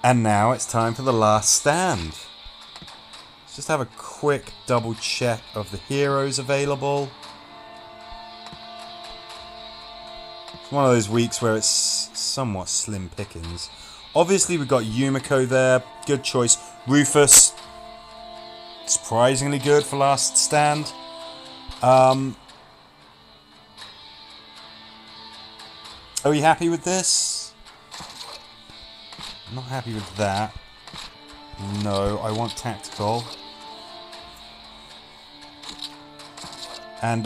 And now it's time for the last stand. Let's just have a quick double check of the heroes available. It's one of those weeks where it's somewhat slim pickings. Obviously we've got Yumiko there, good choice. Rufus, surprisingly good for last stand. Are we happy with this? Not happy with that. No, I want tactical. And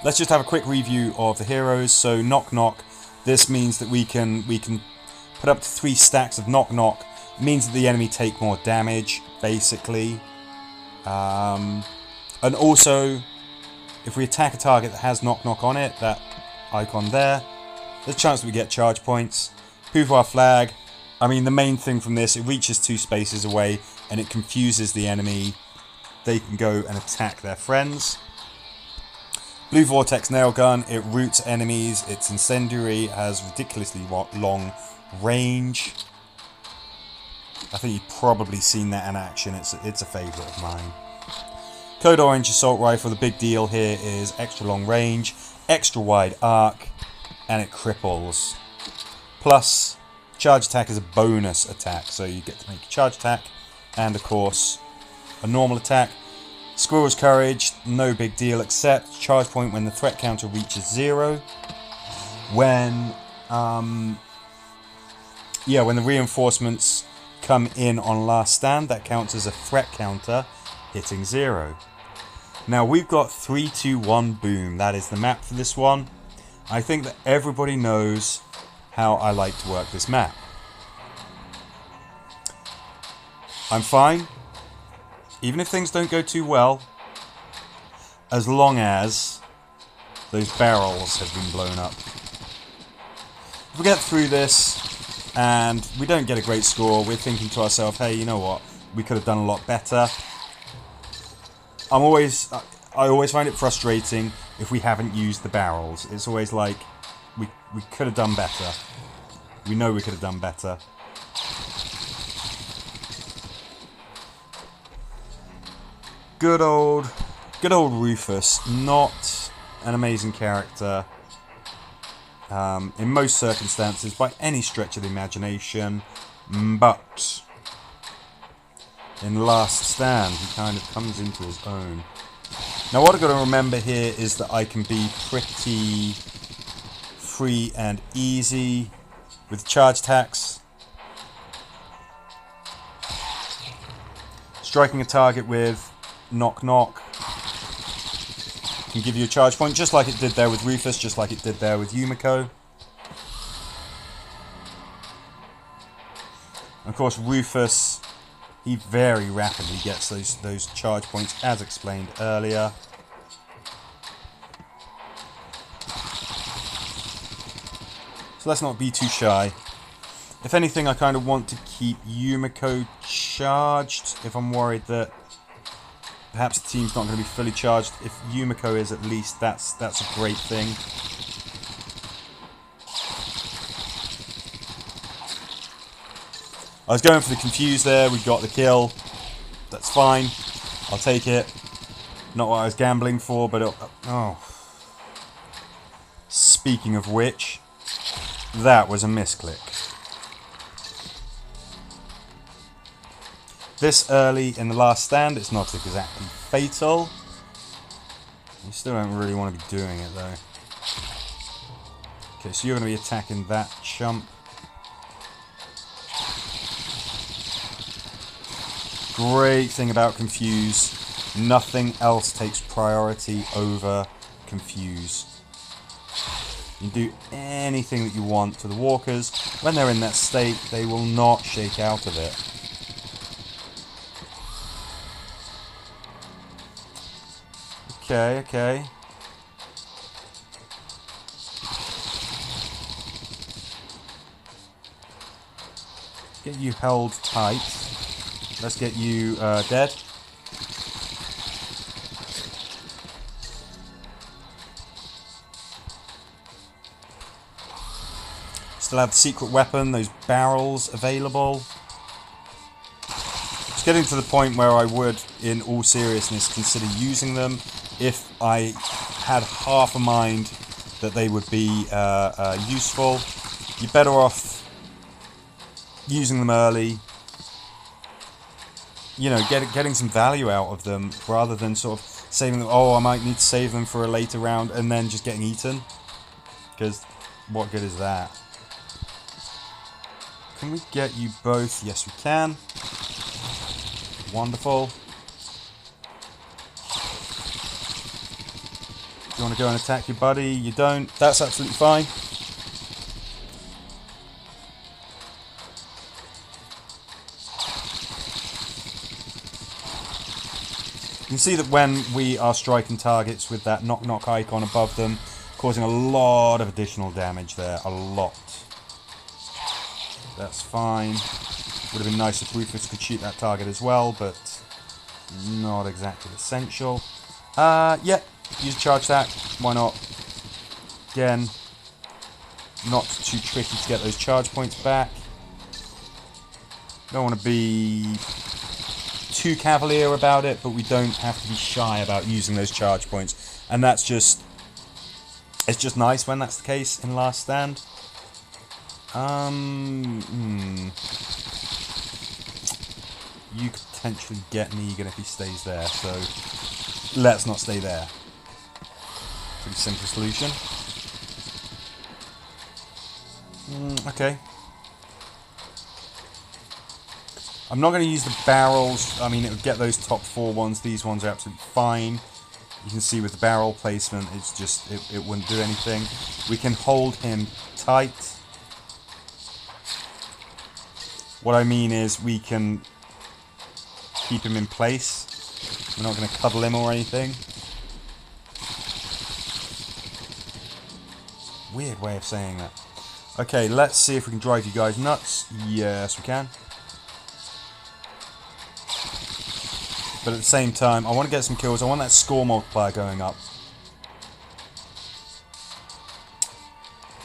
let's just have a quick review of the heroes. So Knock Knock, this means that we can put up to 3 stacks of Knock Knock. It means that the enemy take more damage, basically. And also, if we attack a target that has Knock Knock on it, that icon there, there's a chance that we get charge points. Pouvoir Flag, I mean the main thing from this, it reaches 2 spaces away and it confuses the enemy. They can go and attack their friends. Blue Vortex Nail Gun, it roots enemies, it's incendiary, has ridiculously long range. I think you've probably seen that in action, it's a favourite of mine. Code Orange Assault Rifle, the big deal here is extra long range, extra wide arc, and it cripples. Plus, charge attack is a bonus attack, so you get to make a charge attack, and of course, a normal attack. Squirrel's Courage, no big deal, except charge point when the threat counter reaches 0. When the reinforcements come in on last stand, that counts as a threat counter hitting 0. Now we've got 3, 2, 1, boom. That is the map for this one. I think that everybody knows how I like to work this map. I'm fine, even if things don't go too well, as long as those barrels have been blown up. If we get through this and we don't get a great score, we're thinking to ourselves, hey, you know what, we could have done a lot better. I always find it frustrating if we haven't used the barrels. It's always like, we could have done better. We know we could have done better. Good old Rufus. Not an amazing character in most circumstances by any stretch of the imagination, but in Last Stand he kind of comes into his own. Now what I've got to remember here is that I can be pretty free and easy with charge attacks. Striking a target with Knock Knock can give you a charge point, just like it did there with Rufus, just like it did there with Yumiko. Of course, Rufus, he very rapidly gets those charge points, as explained earlier. So let's not be too shy. If anything, I kind of want to keep Yumiko charged if I'm worried that perhaps the team's not going to be fully charged. If Yumiko is, at least, that's a great thing. I was going for the confuse there, we got the kill. That's fine, I'll take it. Not what I was gambling for, but oh. Speaking of which, that was a misclick. This early in the Last Stand, it's not exactly fatal. You still don't really want to be doing it though. Okay, so you're going to be attacking that chump. Great thing about Confuse, nothing else takes priority over Confuse. You can do anything that you want to the walkers. When they're in that state, they will not shake out of it. Okay. Get you held tight. Let's get you dead. Still have the secret weapon, those barrels available. It's getting to the point where I would, in all seriousness, consider using them if I had half a mind that they would be useful. You're better off using them early. You know, getting some value out of them rather than sort of saving them. Oh, I might need to save them for a later round and then just getting eaten. Because what good is that? Can we get you both? Yes, we can. Wonderful. Do you want to go and attack your buddy? You don't. That's absolutely fine. You can see that when we are striking targets with that knock-knock icon above them, causing a lot of additional damage there. A lot. That's fine. Would have been nice if Rufus could shoot that target as well, but not exactly essential. Yeah, use a charge attack. Why not? Again, not too tricky to get those charge points back. Don't want to be too cavalier about it, but we don't have to be shy about using those charge points. And that's just... it's just nice when that's the case in Last Stand. You could potentially get Negan if he stays there, so let's not stay there. Pretty simple solution. Okay. I'm not going to use the barrels. I mean, it would get those top 4 ones. These ones are absolutely fine. You can see with the barrel placement, it's just, it wouldn't do anything. We can hold him tight. What I mean is we can keep him in place. We're not going to cuddle him or anything. Weird way of saying that. Okay, let's see if we can drive you guys nuts. Yes, we can. But at the same time, I want to get some kills. I want that score multiplier going up.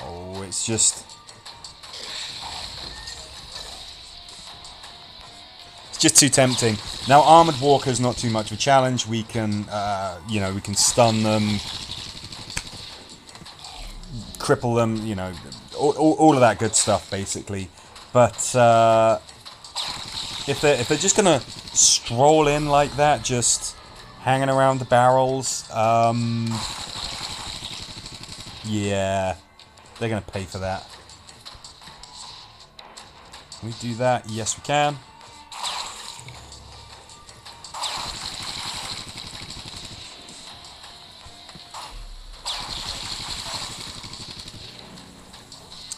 Oh, it's just... it's just too tempting. Now, Armoured Walker's not too much of a challenge. We can, you know, we can stun them, cripple them, you know, all of that good stuff, basically. But if they're just gonna stroll in like that, just hanging around the barrels, yeah, they're gonna pay for that. Can we do that? Yes, we can.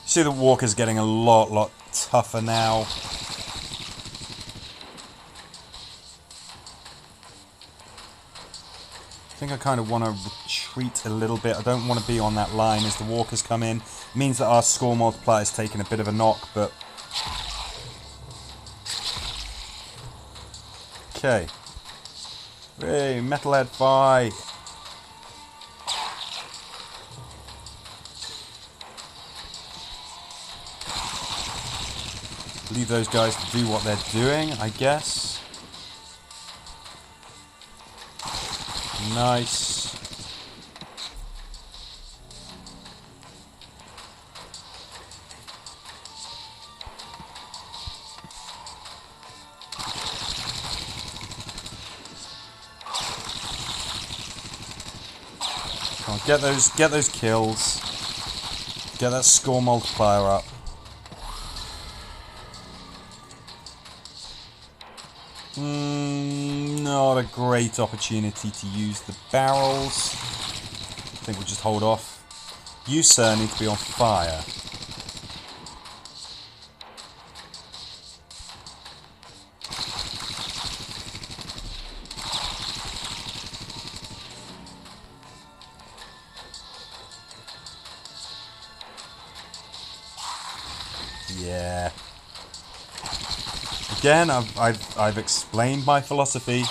See, the Walker's getting a lot tougher now. I think I kind of want to retreat a little bit. I don't want to be on that line as the Walkers come in. It means that our score multiplier is taking a bit of a knock, but... okay. Hey, Metalhead fight! Leave those guys to do what they're doing, I guess. Nice. Come on, get those kills. Get that score multiplier up. Not a great opportunity to use the barrels. I think we'll just hold off. You, sir, need to be on fire. Yeah. Again, I've explained my philosophy.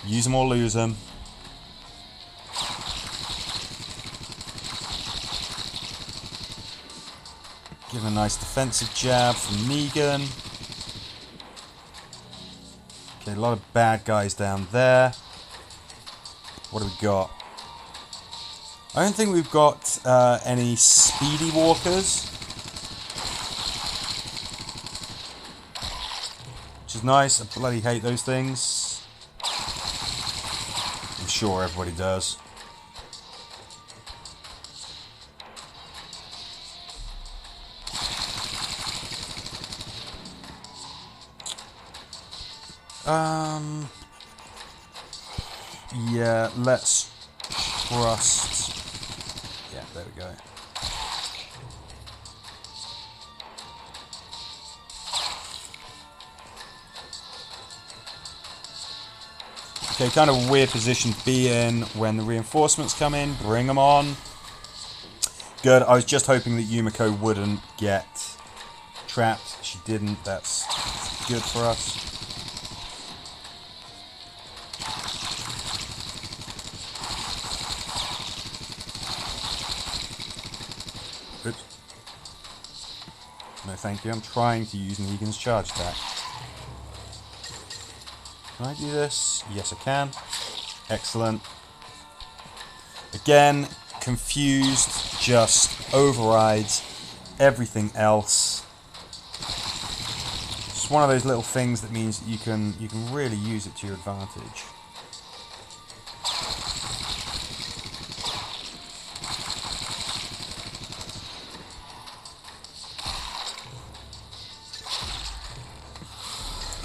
Use them or lose them. Give a nice defensive jab from Negan. Okay, a lot of bad guys down there. What do we got? I don't think we've got any speedy walkers. Which is nice. I bloody hate those things. I'm sure everybody does. Yeah, let's trust. Yeah, there we go. Okay, kind of a weird position to be in when the reinforcements come in. Bring them on. Good. I was just hoping that Yumiko wouldn't get trapped. She didn't. That's good for us. Oops. No, thank you. I'm trying to use Negan's charge attack. Can I do this? Yes, I can. Excellent. Again, confused just overrides everything else. It's one of those little things that means that you can really use it to your advantage.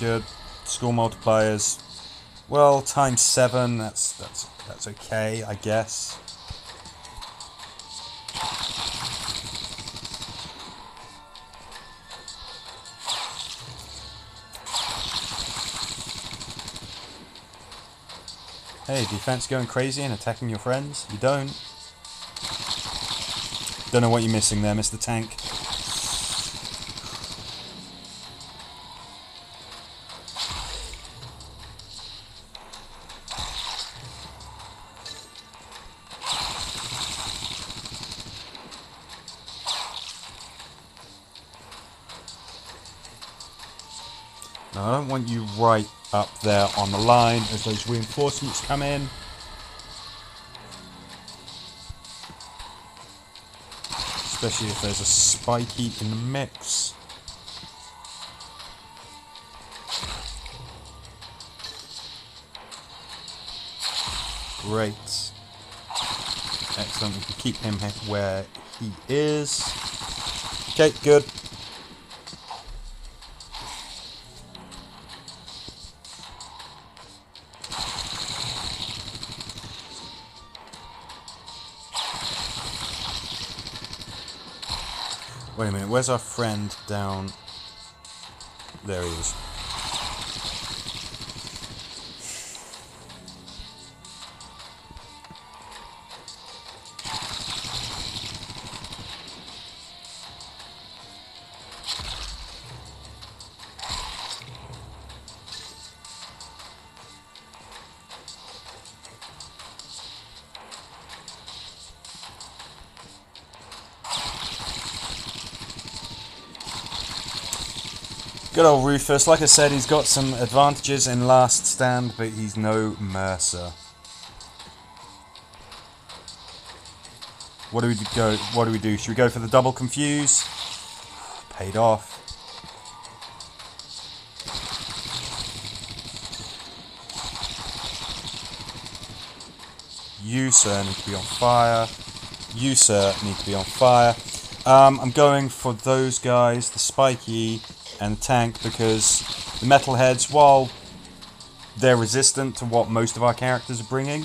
Good. School multipliers. Well, times 7. That's okay, I guess. Hey, defense going crazy and attacking your friends? You don't. Don't know what you're missing there, Mr. Tank. No, I don't want you right up there on the line as those reinforcements come in. Especially if there's a spiky in the mix. Great. Excellent. We can keep him where he is. Okay, good. Wait a minute, where's our friend down? There he is. Good old Rufus. Like I said, he's got some advantages in Last Stand, but he's no Mercer. What do we go? What do we do? Should we go for the double confuse? Paid off. You, sir, need to be on fire. You, sir, need to be on fire. I'm going for those guys, the spiky and the tank, because the metalheads, while they're resistant to what most of our characters are bringing,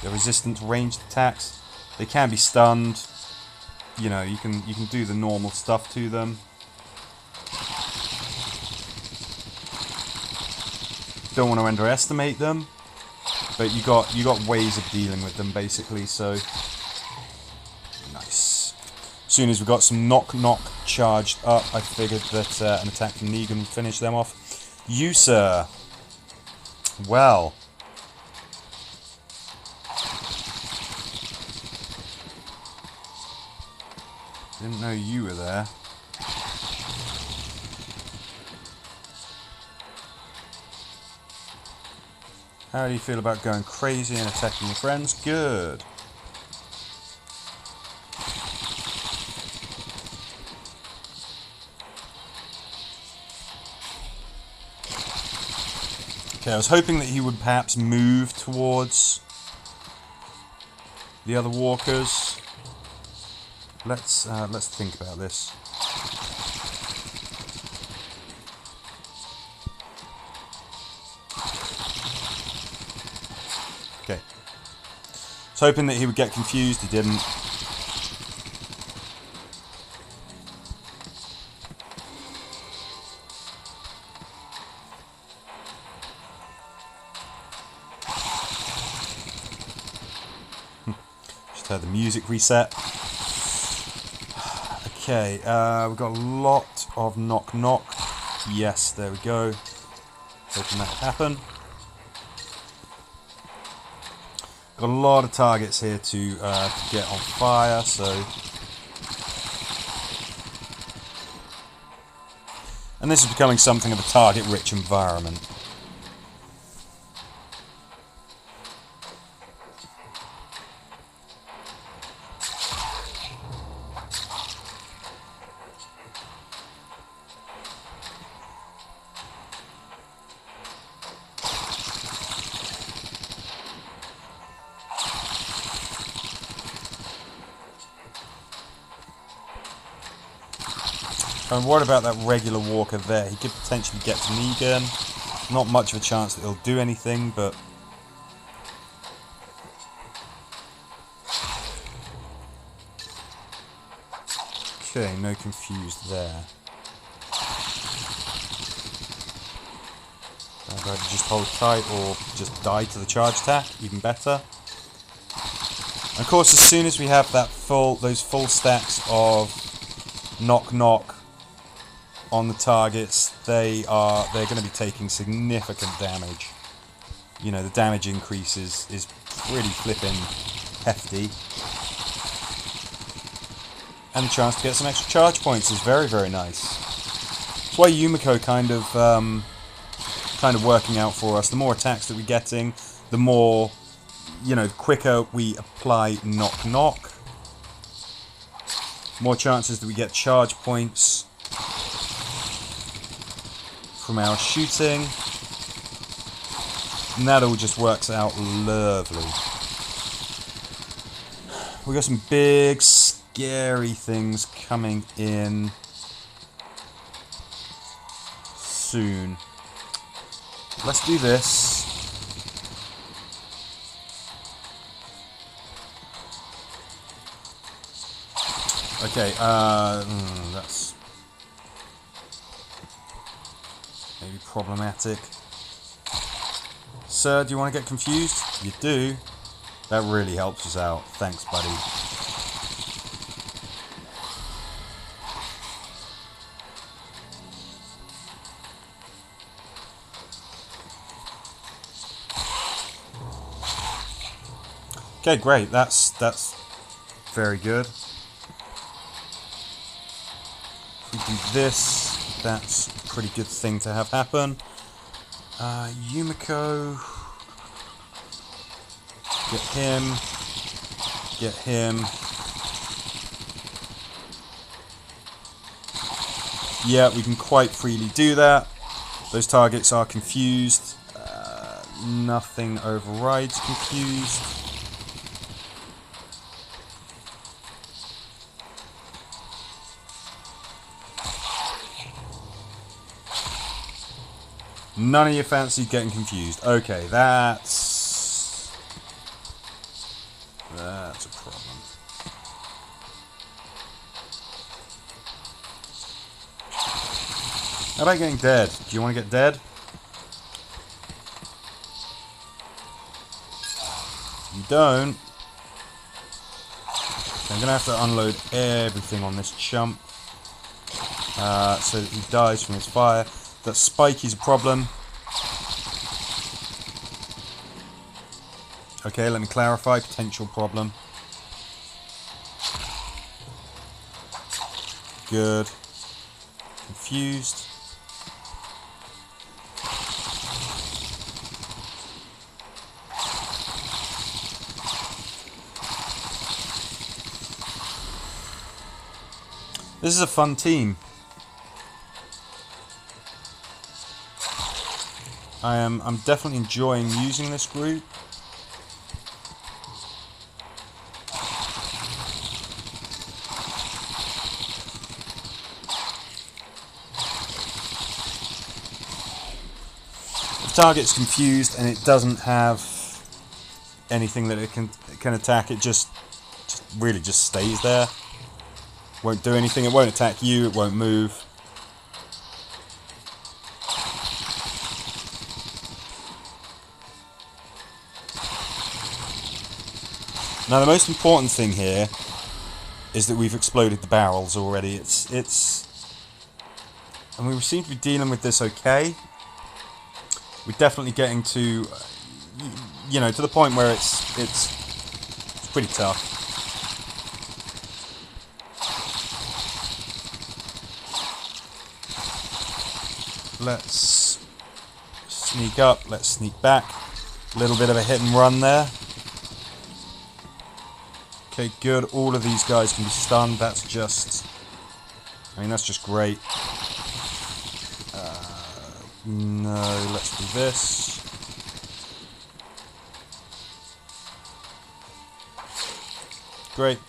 they're resistant to ranged attacks. They can be stunned. You know, you can do the normal stuff to them. Don't want to underestimate them, but you got ways of dealing with them basically. So nice. As soon as we got some knock charged up, I figured that an attack from Negan would finish them off. You, sir. Well. Didn't know you were there. How do you feel about going crazy and attacking your friends? Good. Okay, I was hoping that he would perhaps move towards the other walkers. Let's think about this. Okay. I was hoping that he would get confused. He didn't. Just had the music reset. Okay, we've got a lot of knock knock. Yes, there we go. Hoping that happen. Got a lot of targets here to get on fire, so. And this is becoming something of a target-rich environment. I'm worried about that regular walker there. He could potentially get to me again. Not much of a chance that he'll do anything, but... Okay, no confused there. I'd either just hold tight or just die to the charge attack, even better. And of course, as soon as we have that those full stacks of knock knock on the targets, they're going to be taking significant damage. You know, the damage increase is pretty flipping hefty. And the chance to get some extra charge points is very, very nice. That's why Yumiko kind of working out for us. The more attacks that we're getting, the more, you know, the quicker we apply knock knock. More chances that we get charge points from our shooting, and that all just works out lovely. We got some big scary things coming in soon. Let's do this. Okay, that's maybe problematic. Sir, do you want to get confused? You do. That really helps us out. Thanks, buddy. Okay, great. That's very good. If we do this, that's a pretty good thing to have happen. Yumiko, get him, get him. Yeah, we can quite freely do that. Those targets are confused. Nothing overrides confused. None of you fancy getting confused. Okay, that's a problem. How about getting dead? Do you want to get dead? You don't. So I'm going to have to unload everything on this chump so that he dies from his fire. That spike is a problem. Okay, let me clarify. Potential problem. Good. Confused. This is a fun team. I'm definitely enjoying using this group. If the target's confused and it doesn't have anything that it can attack, it just really just stays there. Won't do anything. It won't attack you. It won't move. Now the most important thing here is that we've exploded the barrels already. And we seem to be dealing with this okay. We're definitely getting to, you know, to the point where it's pretty tough. Let's sneak up. Let's sneak back. A little bit of a hit and run there. Okay, good. All of these guys can be stunned. That's just great. No, let's do this. Great.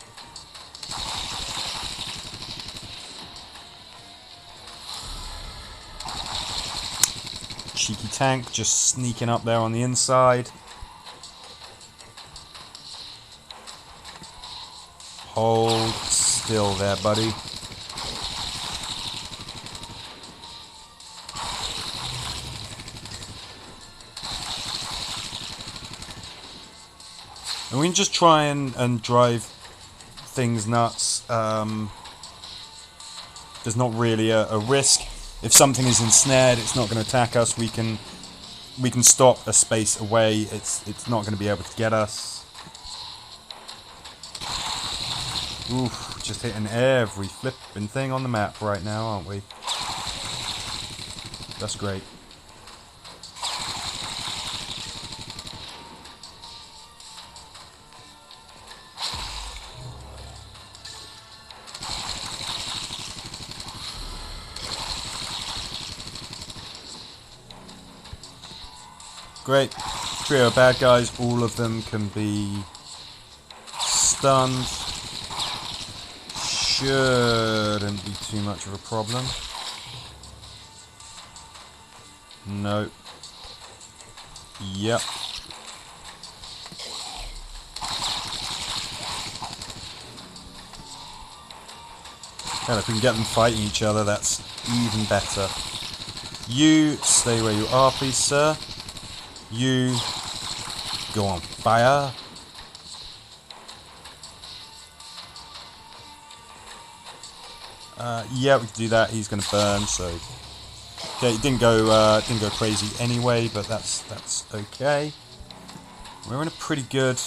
Cheeky tank just sneaking up there on the inside. Hold still there, buddy. And we can just try and drive things nuts. There's not really a risk. If something is ensnared, it's not going to attack us. We can stop a space away. It's not going to be able to get us. Oof, just hitting every flipping thing on the map right now, aren't we? That's great. Great. Trio of bad guys, all of them can be stunned. Shouldn't be too much of a problem. No. Yep. And if we can get them fighting each other, that's even better. You stay where you are, please, sir. You go on fire. Yeah, we can do that. He's going to burn, so okay. It didn't go crazy anyway, but that's okay. We're in a pretty good,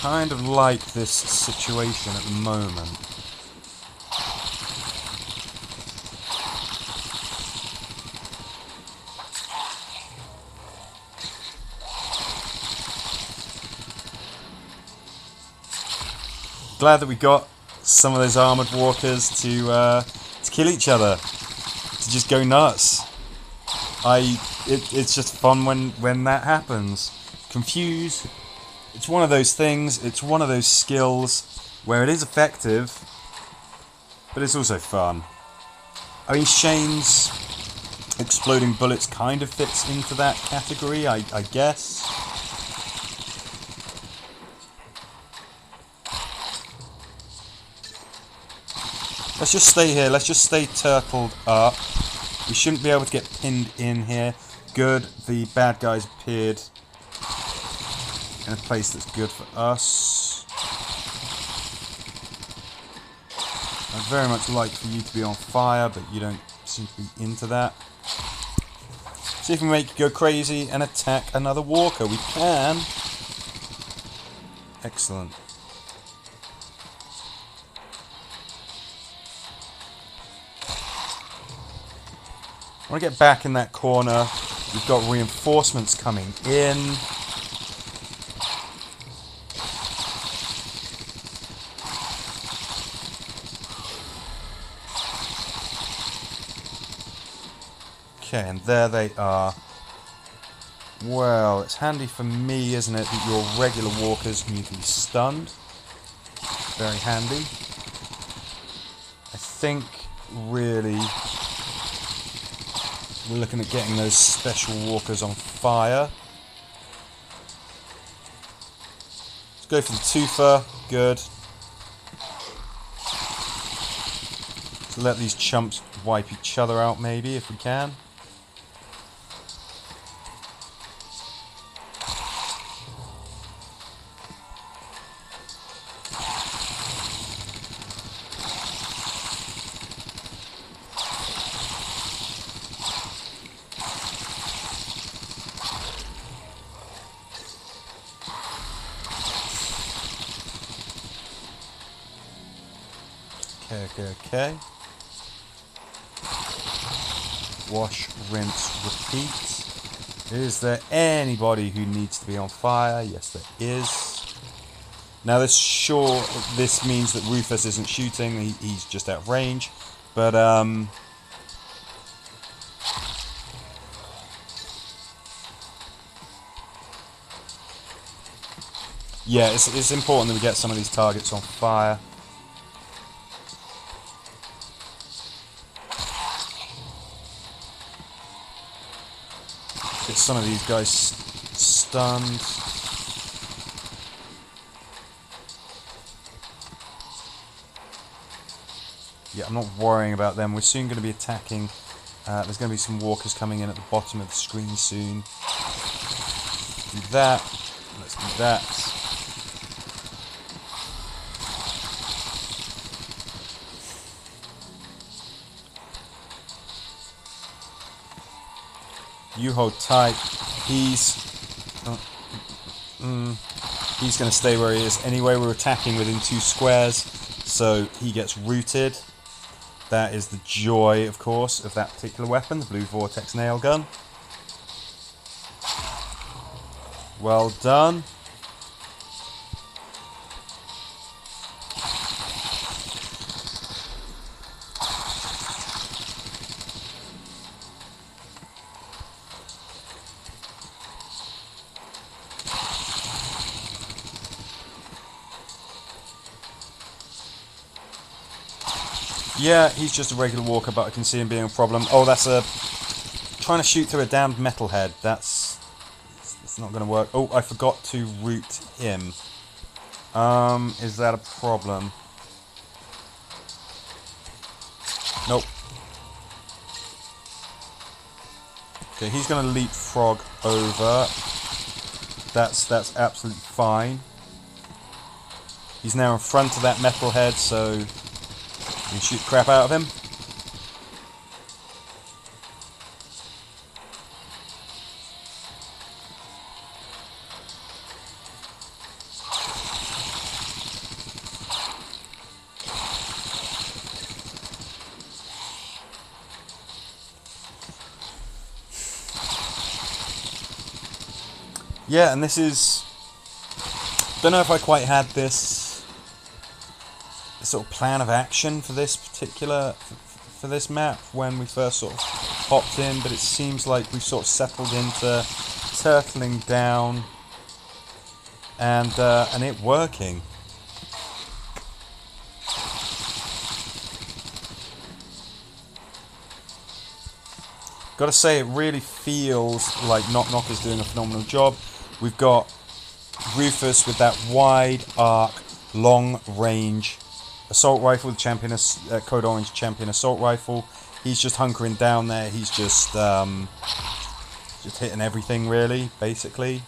kind of like this situation at the moment. Glad that we got some of those armoured walkers to kill each other, to just go nuts. It's just fun when that happens. Confuse. It's one of those things. It's one of those skills where it is effective, but it's also fun. I mean, Shane's exploding bullets kind of fits into that category, I guess. Let's just stay here. Let's just stay turtled up. We shouldn't be able to get pinned in here. Good. The bad guys appeared in a place that's good for us. I'd very much like for you to be on fire, but you don't seem to be into that. See if we make you go crazy and attack another walker. We can. Excellent. I want to get back in that corner. We've got reinforcements coming in. Okay, and there they are. Well, it's handy for me, isn't it, that you're regular walkers and you can be stunned. Very handy. I think, really, we're looking at getting those special walkers on fire. Let's go for the twofer. Good. So let these chumps wipe each other out, maybe, if we can. Okay. Wash, rinse, repeat. Is there anybody who needs to be on fire? Yes, there is. Now, this means that Rufus isn't shooting. He's just out of range. But, yeah, it's important that we get some of these targets on fire. Get some of these guys stunned. Yeah, I'm not worrying about them. We're soon going to be attacking. There's going to be some walkers coming in at the bottom of the screen soon. Do that. Let's do that. You hold tight. He's going to stay where he is. Anyway, we're attacking within 2 squares, so he gets rooted. That is the joy, of course, of that particular weapon, the Blue Vortex Nail Gun. Well done. Yeah, he's just a regular walker, but I can see him being a problem. Oh, that's trying to shoot through a damned metalhead. That's not going to work. Oh, I forgot to root him. Is that a problem? Nope. Okay, he's going to leapfrog over. That's absolutely fine. He's now in front of that metalhead, so you can shoot the crap out of him. Yeah, and this is... don't know if I quite had this sort of plan of action for this particular... for this map when we first sort of hopped in, but it seems like we've sort of settled into turtling down and it working. Gotta say, it really feels like Knock Knock is doing a phenomenal job. We've got Rufus with that wide arc, long range assault rifle, the Code Orange Champion assault rifle. He's just hunkering down there. He's just hitting everything, really, basically.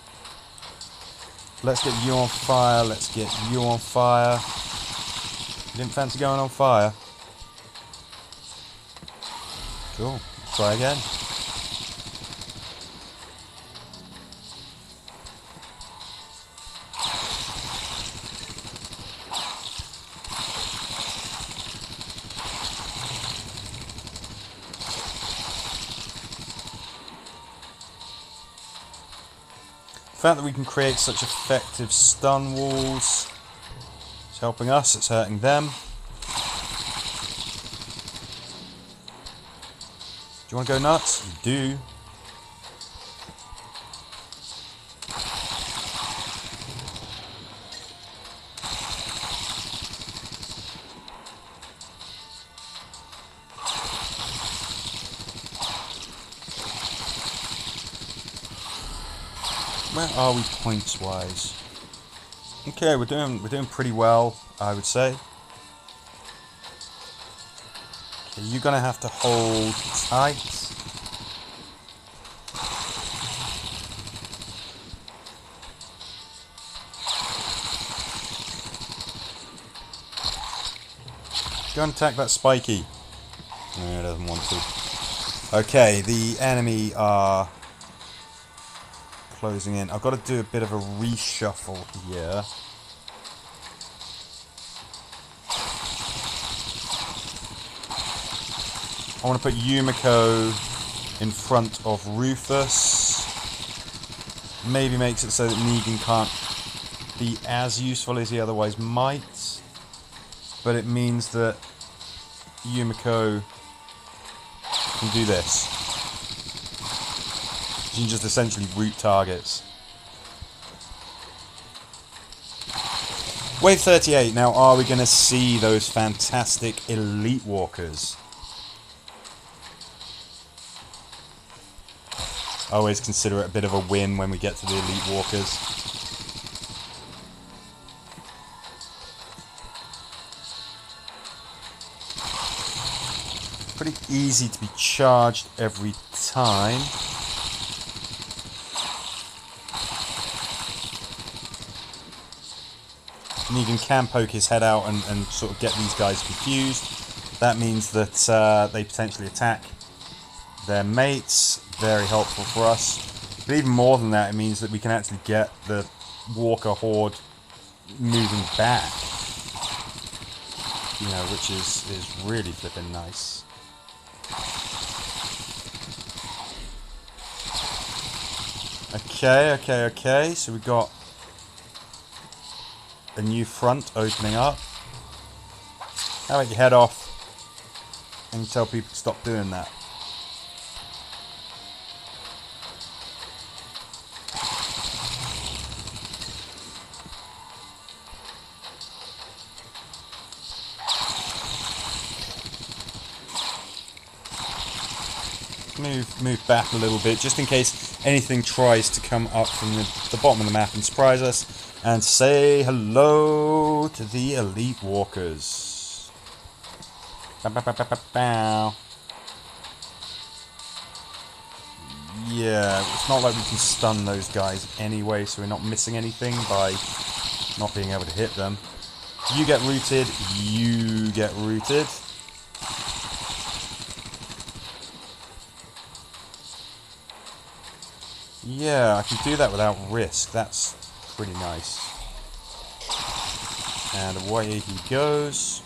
Let's get you on fire. Let's get you on fire. You didn't fancy going on fire? Cool. Try again. The fact that we can create such effective stun walls is helping us, it's hurting them. you want to go nuts? You do. Where are we points wise? Okay, we're doing pretty well, I would say. Okay, you're gonna have to hold tight. Go and attack that spiky. No, it doesn't want to. Okay, the enemy are closing in. I've got to do a bit of a reshuffle here. I want to put Yumiko in front of Rufus. Maybe makes it so that Negan can't be as useful as he otherwise might. But it means that Yumiko can do this. She can just essentially root targets. Wave 38. Now, are we going to see those fantastic Elite Walkers? I always consider it a bit of a win when we get to the Elite Walkers. Pretty easy to be charged every time. Negan can poke his head out and sort of get these guys confused. That means that they potentially attack their mates. Very helpful for us. But even more than that, it means that we can actually get the Walker Horde moving back. You know, which is really flipping nice. Okay. So we've got a new front opening up. How about you head off and tell people to stop doing that? Move back a little bit, just in case anything tries to come up from the bottom of the map and surprise us. And say hello to the Elite Walkers. Bow, bow, bow, bow, bow, bow. Yeah, it's not like we can stun those guys anyway, so we're not missing anything by not being able to hit them. You get rooted, you get rooted. Yeah, I can do that without risk. That's pretty nice. And away he goes.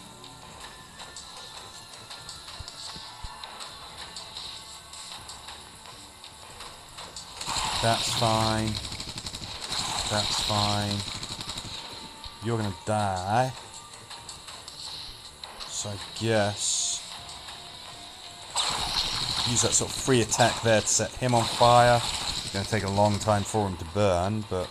That's fine. That's fine. You're gonna die. So I guess use that sort of free attack there to set him on fire. It's going to take a long time for him to burn, but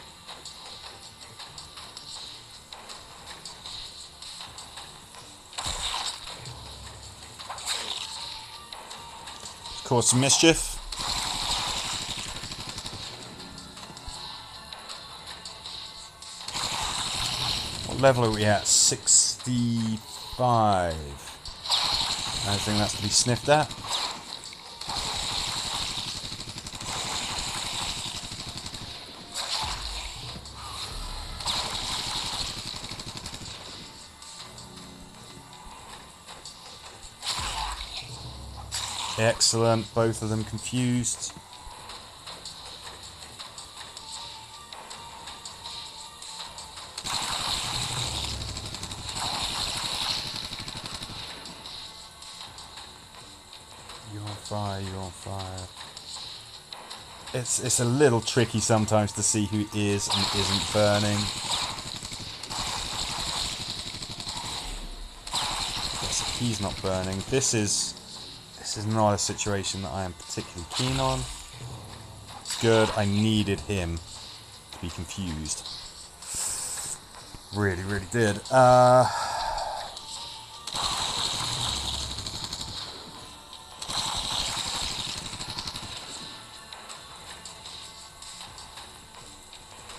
cause some mischief. What level are we at? 65. I think that's to be sniffed at. Excellent, both of them confused. You're on fire, you're on fire. It's a little tricky sometimes to see who is and isn't burning. Yes, he's not burning. This is This is not a situation that I am particularly keen on. Good, I needed him to be confused. Really, really did.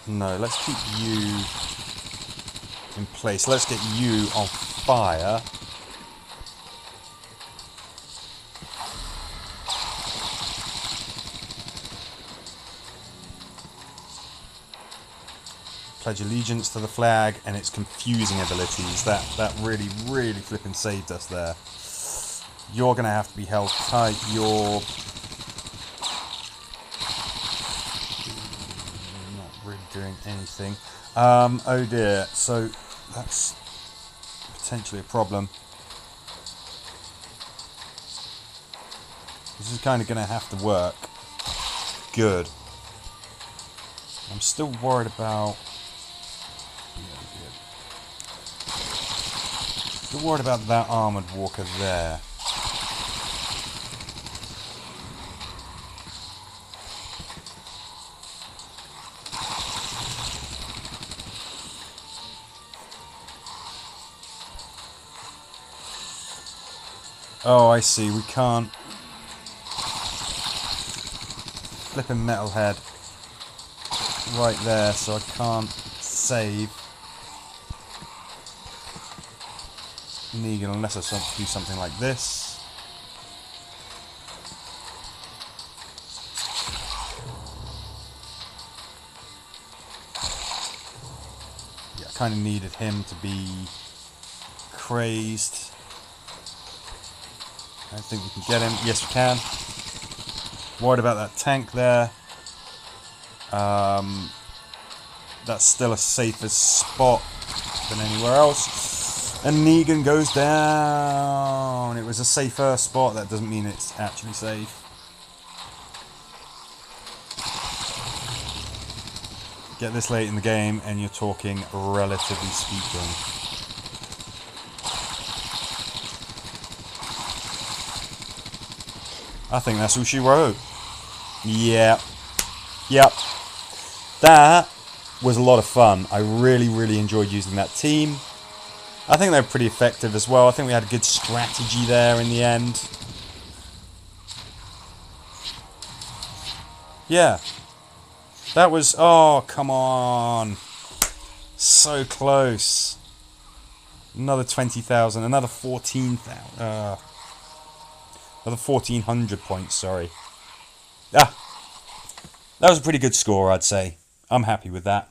No, let's keep you in place. Let's get you on fire. Pledge allegiance to the flag and its confusing abilities. That really, really flipping saved us there. You're going to have to be held tight. You're not really doing anything. Oh dear. So that's potentially a problem. This is kind of going to have to work. Good. I'm still worried about... Still worried about that armoured walker there. Oh, I see. We can't... Flipping metalhead right there, so I can't save Negan unless I do something like this. Yeah, I kind of needed him to be crazed. I think we can get him. Yes, we can. Worried about that tank there. That's still a safer spot than anywhere else. And Negan goes down. It was a safer spot. That doesn't mean it's actually safe. Get this late in the game and you're talking relatively speaking. I think that's all she wrote. Yeah. Yep. That was a lot of fun. I really, really enjoyed using that team. I think they were pretty effective as well. I think we had a good strategy there in the end. Yeah. That was... Oh, come on. So close. Another 20,000. Another 14,000. Another 1,400 points, sorry. Ah. That was a pretty good score, I'd say. I'm happy with that.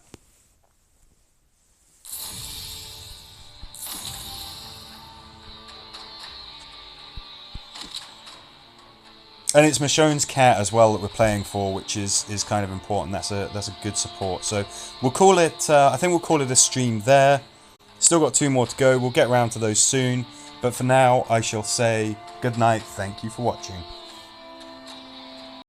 And it's Michonne's cat as well that we're playing for, which is kind of important. That's a good support. So we'll call it. I think we'll call it a stream there. Still got 2 more to go. We'll get around to those soon. But for now, I shall say good night. Thank you for watching.